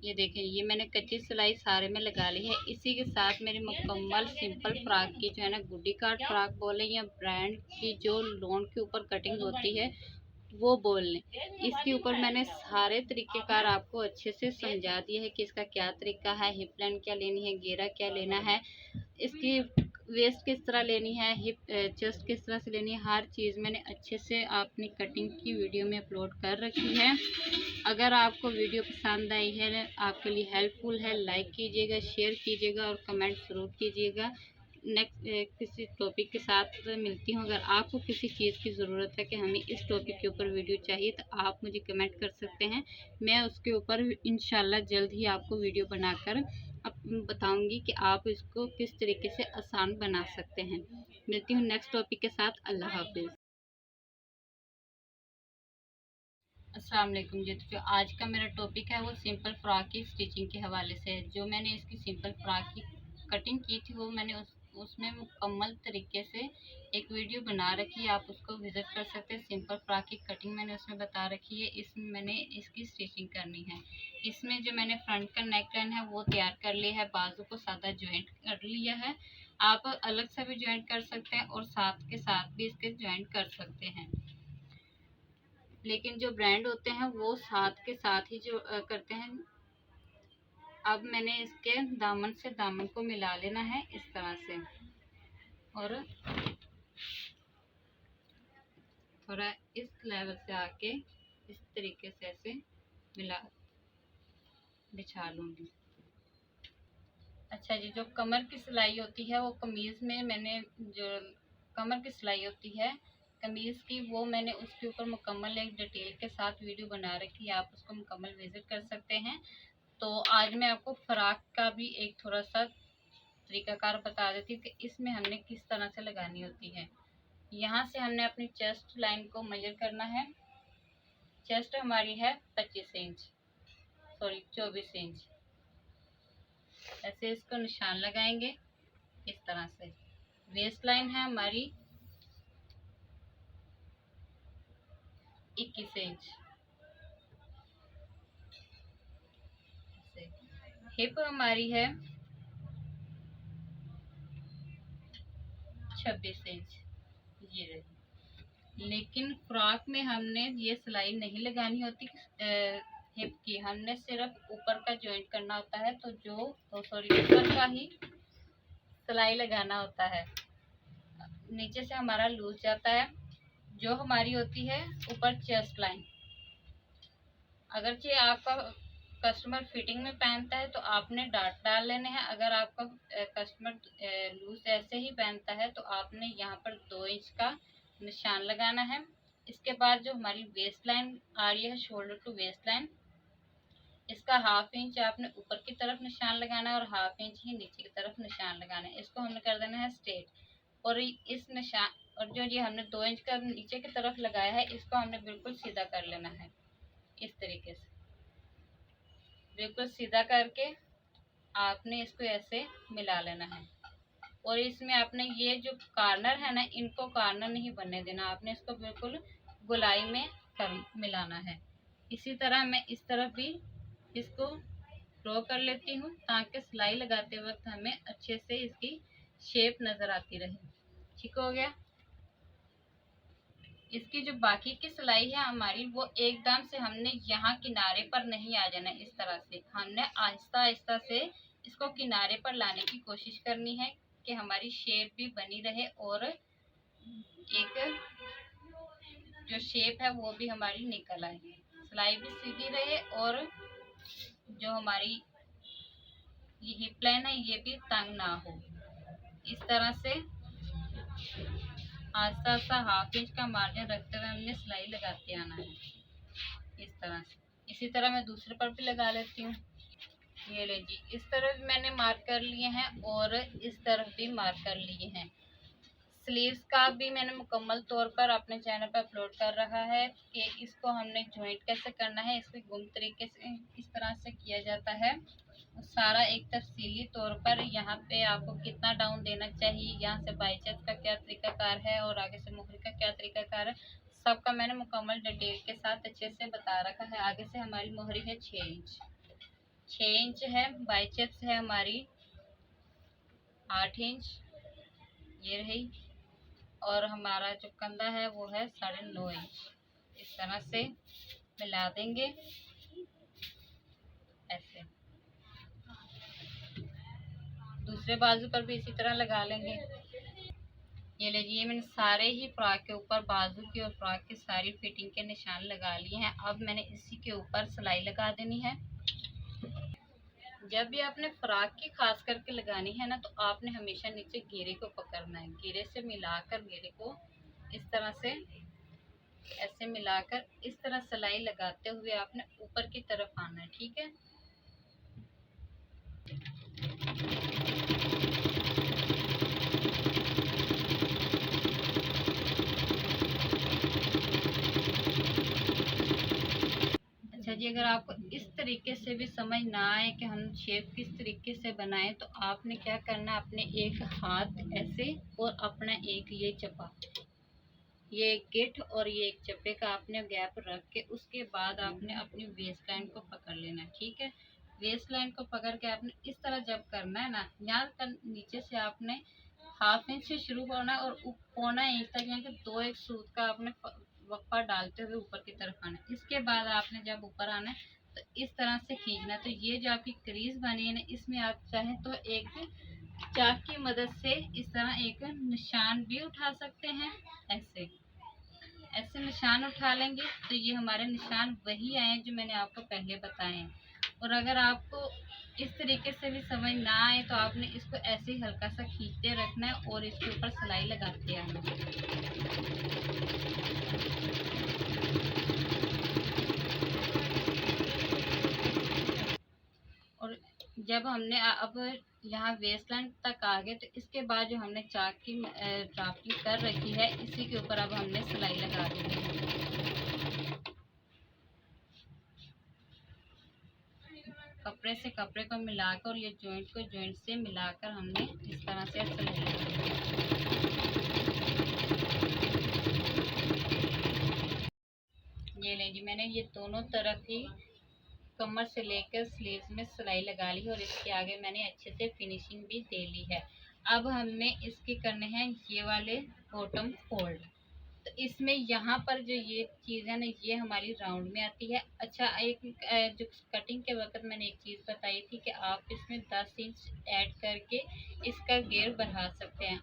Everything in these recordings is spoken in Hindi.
ये देखें, ये मैंने कच्ची सिलाई सारे में लगा ली है। इसी के साथ मेरी मुकम्मल सिंपल फ्रॉक की जो है ना, गुड्डी कार्ड फ्रॉक बोले या ब्रांड की जो लोन के ऊपर कटिंग होती है वो बोल लें, इसके ऊपर मैंने सारे तरीक़ेकार आपको अच्छे से समझा दिए है कि इसका क्या तरीका है, हिप लाइन क्या लेनी है, घेरा क्या लेना है, इसकी वेस्ट किस तरह लेनी है, हिप चेस्ट किस तरह से लेनी है। हर चीज़ मैंने अच्छे से अपनी कटिंग की वीडियो में अपलोड कर रखी है। अगर आपको वीडियो पसंद आई है, आपके लिए हेल्पफुल है, लाइक कीजिएगा, शेयर कीजिएगा और कमेंट ज़रूर कीजिएगा। नेक्स्ट किसी टॉपिक के साथ मिलती हूँ। अगर आपको किसी चीज़ की ज़रूरत है कि हमें इस टॉपिक के ऊपर वीडियो चाहिए तो आप मुझे कमेंट कर सकते हैं। मैं उसके ऊपर इंशाल्लाह जल्द ही आपको वीडियो बनाकर बताऊंगी कि आप इसको किस तरीके से आसान बना सकते हैं। मिलती हूँ नेक्स्ट टॉपिक के साथ। अल्लाह हाफिज़। अस्सलाम वालेकुम जी। तो जो आज का मेरा टॉपिक है वो सिंपल फ्रॉक की स्टिचिंग के हवाले से है। जो मैंने इसकी सिंपल फ्रॉक की कटिंग की थी वो मैंने उसमें मुकम्मल तरीके से एक वीडियो बना रखी है, आप उसको विज़िट कर सकते हैं। सिंपल फ्रॉक की कटिंग मैंने उसमें बता रखी है। इसमें मैंने इसकी स्टिचिंग करनी है। इसमें जो मैंने फ्रंट का नेक लाइन है वो तैयार कर लिया है, बाजू को सादा ज्वाइंट कर लिया है। आप अलग से भी ज्वाइंट कर सकते हैं और साथ के साथ भी इसके ज्वाइंट कर सकते हैं, लेकिन जो ब्रांड होते हैं वो साथ के साथ ही जो करते हैं। अब मैंने इसके दामन से दामन को मिला लेना है इस तरह से, और थोड़ा इस लेवल से आके इस तरीके से ऐसे मिला बिछा लूँगी। अच्छा जी, जो कमर की सिलाई होती है वो कमीज़ में मैंने जो कमर की सिलाई होती है कमीज़ की, वो मैंने उसके ऊपर मुकम्मल एक डिटेल के साथ वीडियो बना रखी है, आप उसको मुकम्मल विजिट कर सकते हैं। तो आज मैं आपको फ्रॉक का भी एक थोड़ा सा तरीकाकार बता देती हूँ कि इसमें हमने किस तरह से लगानी होती है। यहाँ से हमने अपनी चेस्ट लाइन को मेजर करना है। चेस्ट हमारी है 25 इंच, सॉरी 24 इंच। ऐसे इसको निशान लगाएंगे इस तरह से। वेस्ट लाइन है हमारी 21 इंच। हिप हमारी है 26 इंच, ये रही। लेकिन फ्रॉक में हमने ये सिलाई नहीं लगानी होती हिप की, हमने सिर्फ ऊपर का ज्वाइंट करना होता है। तो सॉरी ऊपर का ही सिलाई लगाना होता है। नीचे से हमारा लूज जाता है। जो हमारी होती है ऊपर चेस्ट लाइन, अगरचे आपका कस्टमर फिटिंग में पहनता है तो आपने डाट डाल लेने हैं। अगर आपका कस्टमर लूज ऐसे ही पहनता है तो आपने यहाँ पर 2 इंच का निशान लगाना है। इसके बाद जो हमारी वेस्ट लाइन आ रही है, शोल्डर टू वेस्ट लाइन, इसका 1/2 इंच आपने ऊपर की तरफ निशान लगाना है और 1/2 इंच ही नीचे की तरफ निशान लगाना है। इसको हमने कर देना है स्ट्रेट। और इस निशान और जो ये हमने 2 इंच का नीचे की तरफ लगाया है इसको हमने बिल्कुल सीधा कर लेना है। इस तरीके से बिल्कुल सीधा करके आपने इसको ऐसे मिला लेना है। और इसमें आपने ये जो कॉर्नर है ना, इनको कॉर्नर नहीं बनने देना, आपने इसको बिल्कुल गोलाई में मिलाना है। इसी तरह मैं इस तरफ भी इसको ड्रॉ कर लेती हूँ ताकि सिलाई लगाते वक्त हमें अच्छे से इसकी शेप नज़र आती रहे। ठीक हो गया। इसकी जो बाकी की सिलाई है हमारी, वो एकदम से हमने यहाँ किनारे पर नहीं आ जाना। इस तरह से हमने आहिस्ता आहिस्ता से इसको किनारे पर लाने की कोशिश करनी है कि हमारी शेप भी बनी रहे और एक जो शेप है वो भी हमारी निकल आए, सिलाई भी सीधी रहे और जो हमारी ये हिप लाइन है ये भी तंग ना हो। इस तरह से आस्ता आस्ता 1/2 इंच का मार्जिन रखते हुए हमने सिलाई लगाते आना है इस तरह से। इसी तरह मैं दूसरे पर भी लगा लेती हूँ। ये ले जी, इस तरफ मैंने मार्क कर लिए हैं और इस तरफ भी मार्क कर लिए हैं। स्लीव्स का भी मैंने मुकम्मल तौर पर अपने चैनल पर अपलोड कर रखा है कि इसको हमने ज्वाइंट कैसे करना है, इसको गुम तरीके से किस तरह से किया जाता है, सारा एक तफसीली तौर पर। यहाँ पे आपको कितना डाउन देना चाहिए, यहाँ से बाईचेस्ट का क्या तरीकाकार है और आगे से मोहरी का क्या तरीकाकार है, सबका मैंने मुकम्मल डिटेल के साथ अच्छे से बता रखा है। आगे से हमारी मोहरी है 6 इंच। 6 इंच है, बाइचेप्स है हमारी 8 इंच, ये रही, और हमारा जो कंधा है वो है 9.5 इंच। इस तरह से मिला देंगे ऐसे। दूसरे बाजू पर भी इसी तरह लगा लेंगे। ये लीजिए, मैंने सारे ही फ्रॉक के ऊपर बाजू की और फ्रॉक की सारी फिटिंग के निशान लगा लिए हैं। अब मैंने इसी के ऊपर सिलाई लगा देनी है। जब भी आपने फ्रॉक की खास करके लगानी है ना, तो आपने हमेशा नीचे घेरे को पकड़ना है। घेरे से मिलाकर घेरे को इस तरह से ऐसे मिलाकर इस तरह सिलाई लगाते हुए आपने ऊपर की तरफ आना है, ठीक है। अच्छा जी, अगर आपको इस तरीके से भी समझ ना आए कि हम शेप किस तरीके से बनाएं, तो आपने क्या करना है, अपने एक हाथ ऐसे और अपना एक ये चप्पा, ये एक गिट और ये एक चप्पे का आपने गैप रख के उसके बाद आपने अपनी वेस्ट लाइन को पकड़ लेना है, ठीक है। वेस्ट लाइन को पकड़ के आपने इस तरह जब करना है ना, यहाँ नीचे से आपने 1/2 इंच से शुरू करना है और 1.25 इंच तक, यानी कि 2 एक सूत का आपने वक्फा डालते हुए ऊपर की तरफ आना है। इसके बाद आपने जब ऊपर आना है तो इस तरह से खींचना है। तो ये जो आपकी क्रीज बनी है ना, इसमें आप चाहें तो एक चाक की मदद से इस तरह एक निशान भी उठा सकते हैं। ऐसे ऐसे निशान उठा लेंगे तो ये हमारे निशान वही आए जो मैंने आपको पहले बताए हैं। और अगर आपको इस तरीके से भी समझ ना आए तो आपने इसको ऐसे ही हल्का सा खींचते रखना है और इसके ऊपर सिलाई लगाते आना है। और जब हमने अब यहाँ वेस्ट लाइन तक आ गए तो इसके बाद जो हमने चाक की ड्राफ्टिंग कर रखी है, इसी के ऊपर अब हमने सिलाई लगा दी है। कपड़े से कपड़े को मिलाकर और ये जॉइंट को जॉइंट से मिलाकर हमने इस तरह से सिलाई लगा दी। ये लीजिए, मैंने ये दोनों तरफ ही कमर से लेकर स्लीव्स में सिलाई लगा ली और इसके आगे मैंने अच्छे से फिनिशिंग भी दे ली है। अब हमने इसके करने हैं ये वाले बॉटम फोल्ड। तो इसमें यहाँ पर जो ये चीज़ है ना, ये हमारी राउंड में आती है। अच्छा, एक जो कटिंग के वक्त मैंने एक चीज़ बताई थी कि आप इसमें 10 इंच ऐड करके इसका घेर बढ़ा सकते हैं।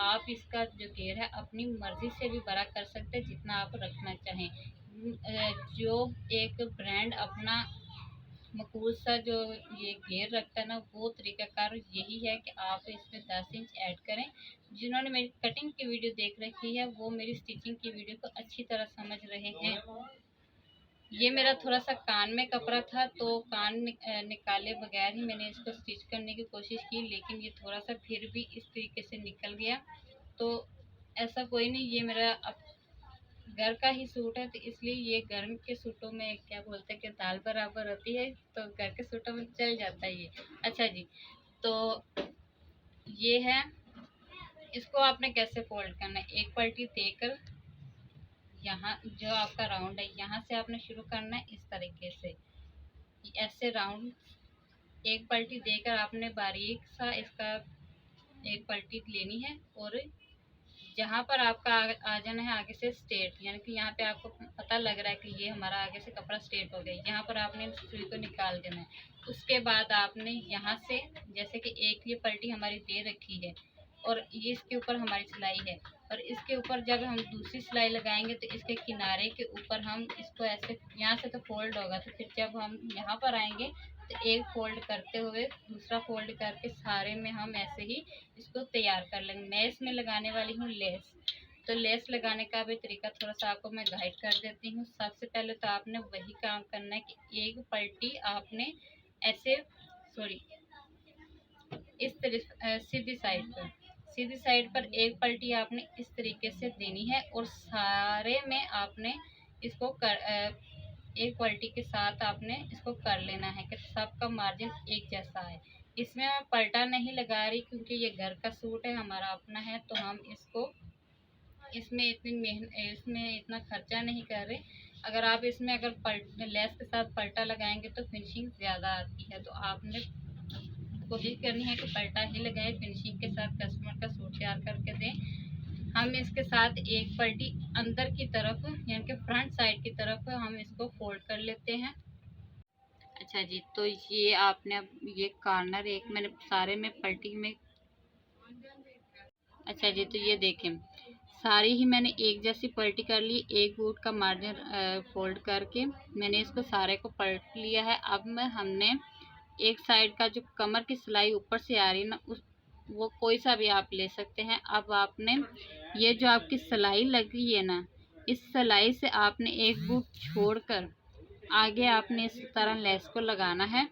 आप इसका जो घेर है अपनी मर्ज़ी से भी बड़ा कर सकते हैं, जितना आप रखना चाहें। जो एक ब्रांड अपना मकबूल सा जो ये घेर रखता है ना, वो तरीकाकार यही है कि आप इसमें 10 इंच ऐड करें। जिन्होंने मेरी कटिंग की वीडियो देख रखी है वो मेरी स्टिचिंग की वीडियो को अच्छी तरह समझ रहे हैं। ये मेरा थोड़ा सा कान में कपड़ा था तो कान निकाले बगैर ही मैंने इसको स्टिच करने की कोशिश की, लेकिन ये थोड़ा सा फिर भी इस तरीके से निकल गया। तो ऐसा कोई नहीं, ये मेरा घर का ही सूट है, तो इसलिए ये गर्म के सूटों में क्या बोलते हैं कि दाल बराबर होती है, तो घर के सूटों में चल जाता है ये। अच्छा जी, तो ये है, इसको आपने कैसे फोल्ड करना है, एक पलटी देकर यहाँ जो आपका राउंड है यहाँ से आपने शुरू करना है इस तरीके से, ऐसे राउंड एक पलटी देकर आपने बारीक सा इसका एक पलटी लेनी है और जहाँ पर आपका आ जाना है आगे से स्ट्रेट, यानी कि यहाँ पे आपको पता लग रहा है कि ये हमारा आगे से कपड़ा स्ट्रेट हो गया, यहाँ पर आपने सुई को निकाल देना है। उसके बाद आपने यहाँ से जैसे कि एक ये पलटी हमारी दे रखी है और ये इसके ऊपर हमारी सिलाई है, और इसके ऊपर जब हम दूसरी सिलाई लगाएंगे तो इसके किनारे के ऊपर हम इसको ऐसे, यहाँ से तो फोल्ड होगा, तो फिर जब हम यहाँ पर आएंगे तो एक फोल्ड करते हुए दूसरा फोल्ड करके सारे में हम ऐसे ही इसको तैयार कर लेंगे। मैं इसमें लगाने वाली हूँ लेस, तो लेस लगाने का भी तरीका थोड़ा सा आपको मैं गाइड कर देती हूँ। सबसे पहले तो आपने वही काम करना है कि एक पलटी आपने ऐसे इस तरह सीधी साइड पर एक पलटी आपने इस तरीके से देनी है और सारे में आपने इसको एक पलटी के साथ आपने इसको कर लेना है कि सबका मार्जिन एक जैसा है। इसमें मैं पलटा नहीं लगा रही क्योंकि ये घर का सूट है, हमारा अपना है, तो हम इसको इसमें इतना खर्चा नहीं कर रहे। अगर आप इसमें लेस के साथ पलटा लगाएंगे तो फिनिशिंग ज़्यादा आती है। तो आपने कोशिश करनी है कि पलटा ही लगाए, फिनिशिंग के साथ कस्टमर का सूट तैयार करके दें। हम इसके साथ एक पलटी अंदर की तरफ यानी कि फ्रंट साइड की तरफ हम इसको फोल्ड कर लेते हैं। अच्छा जी, तो ये आपने अब ये कॉर्नर एक मैंने सारे में पलटी में, अच्छा जी, तो ये देखें सारी ही मैंने एक जैसी पलटी कर ली। एक बूट का मार्जिन फोल्ड करके मैंने इसको सारे को पलट लिया है। अब हमने एक साइड का जो कमर की सिलाई ऊपर से आ रही है ना, वो कोई सा भी आप ले सकते हैं। अब आपने ये जो आपकी सिलाई लगी है ना, इस सिलाई से आपने एक बूट छोड़कर आगे आपने इस तरह लेस को लगाना है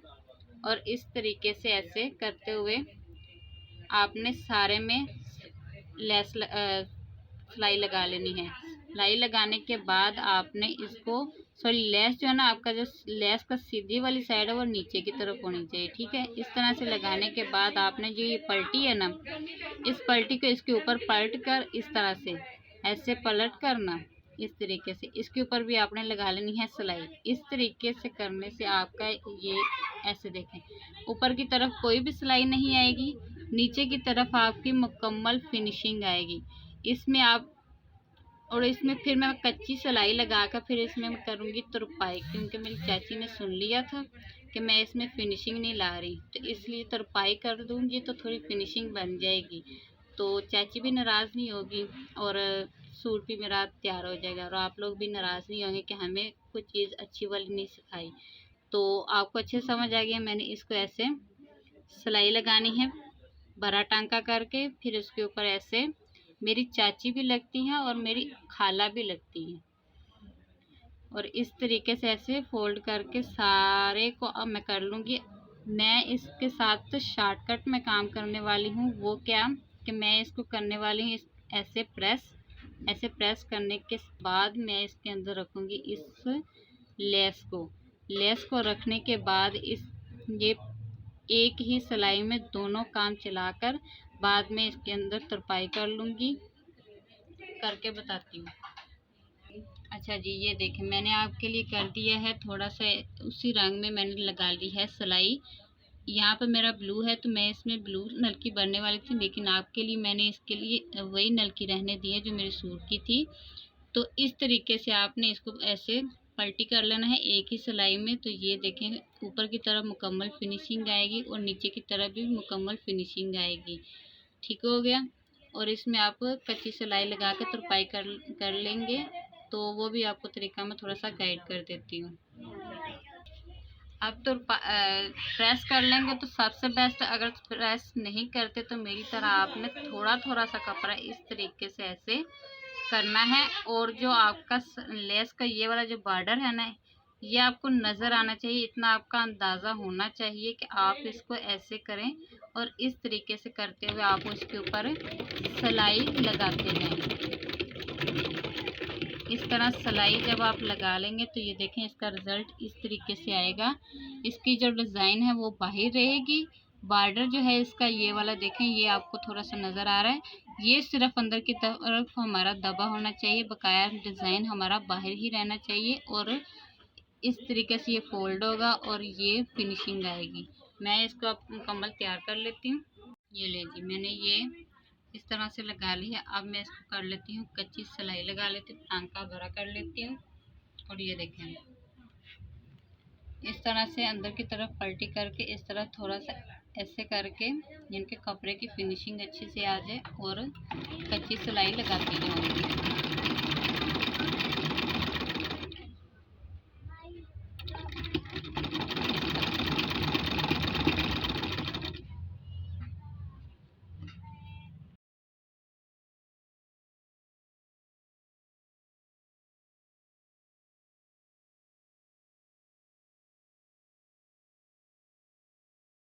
और इस तरीके से ऐसे करते हुए आपने सारे में लेस सिलाई लगा लेनी है। सिलाई लगाने के बाद आपने इसको लेस जो है ना, आपका जो लेस का सीधी वाली साइड है वो नीचे की तरफ होनी चाहिए, ठीक है। इस तरह से लगाने के बाद आपने जो ये पलटी है ना, इस पलटी को इसके ऊपर पलट कर इस तरह से ऐसे पलट करना, इस तरीके से इसके ऊपर भी आपने लगा लेनी है सिलाई। इस तरीके से करने से आपका ये ऐसे देखें ऊपर की तरफ कोई भी सिलाई नहीं आएगी, नीचे की तरफ आपकी मुकम्मल फिनिशिंग आएगी। इसमें आप और इसमें फिर मैं कच्ची सिलाई लगाकर फिर इसमें मैं करूँगी तुरपाई, क्योंकि मेरी चाची ने सुन लिया था कि मैं इसमें फिनिशिंग नहीं ला रही, तो इसलिए तुरपाई कर दूँगी तो थोड़ी फिनिशिंग बन जाएगी, तो चाची भी नाराज़ नहीं होगी और सूट भी मेरा तैयार हो जाएगा और आप लोग भी नाराज़ नहीं होंगे कि हमें कुछ चीज़ अच्छी वाली नहीं सिखाई। तो आपको अच्छे समझ आ गया। मैंने इसको ऐसे सिलाई लगानी है बड़ा टांका करके, फिर उसके ऊपर ऐसे मेरी चाची भी लगती हैं और मेरी खाला भी लगती हैं, और इस तरीके से ऐसे फोल्ड करके सारे को अब मैं कर लूँगी। मैं इसके साथ शॉर्टकट में काम करने वाली हूँ, वो क्या कि मैं इसको करने वाली हूँ ऐसे प्रेस करने के बाद मैं इसके अंदर रखूँगी इस लेस को रखने के बाद ये एक ही सिलाई में दोनों काम चलाकर बाद में इसके अंदर तुरपाई कर लूँगी, करके बताती हूँ। अच्छा जी, ये देखें मैंने आपके लिए कर दिया है, थोड़ा सा उसी रंग में मैंने लगा ली है सिलाई। यहाँ पर मेरा ब्लू है तो मैं इसमें ब्लू नलकी भरने वाली थी, लेकिन आपके लिए मैंने इसके लिए वही नलकी रहने दी है जो मेरे सूट की थी। तो इस तरीके से आपने इसको ऐसे पलटी कर लेना है एक ही सिलाई में। तो ये देखें ऊपर की तरफ मुकम्मल फिनिशिंग आएगी और नीचे की तरफ भी मुकम्मल फिनिशिंग आएगी, ठीक हो गया। और इसमें आप कच्ची सिलाई लगा के तुरपाई कर लेंगे, तो वो भी आपको तरीका मैं थोड़ा सा गाइड कर देती हूँ। अब तो प्रेस कर लेंगे तो सबसे बेस्ट। अगर प्रेस नहीं करते तो मेरी तरह आपने थोड़ा थोड़ा सा कपड़ा इस तरीके से ऐसे करना है, और जो आपका लेस का ये वाला जो बॉर्डर है ना, ये आपको नज़र आना चाहिए, इतना आपका अंदाज़ा होना चाहिए कि आप इसको ऐसे करें और इस तरीके से करते हुए आप उसके ऊपर सिलाई लगाते जाएं। इस तरह सिलाई जब आप लगा लेंगे तो ये देखें इसका रिज़ल्ट इस तरीके से आएगा। इसकी जो डिज़ाइन है वो बाहर रहेगी, बॉर्डर जो है इसका ये वाला देखें, ये आपको थोड़ा सा नज़र आ रहा है, ये सिर्फ अंदर की तरफ हमारा दबा होना चाहिए, बकाया डिज़ाइन हमारा बाहर ही रहना चाहिए। और इस तरीके से ये फोल्ड होगा और ये फिनिशिंग आएगी। मैं इसको अब मुकम्मल तैयार कर लेती हूँ। ये ले जी, मैंने ये इस तरह से लगा ली है। अब मैं इसको कर लेती हूँ कच्ची सिलाई लगा लेती हूँ, टांका भरा कर लेती हूँ। और ये देखें इस तरह से अंदर की तरफ पलटी करके इस तरह थोड़ा सा ऐसे करके जिनके कपड़े की फिनिशिंग अच्छी से आ जाए और कच्ची सिलाई लगाती जाऊँगी।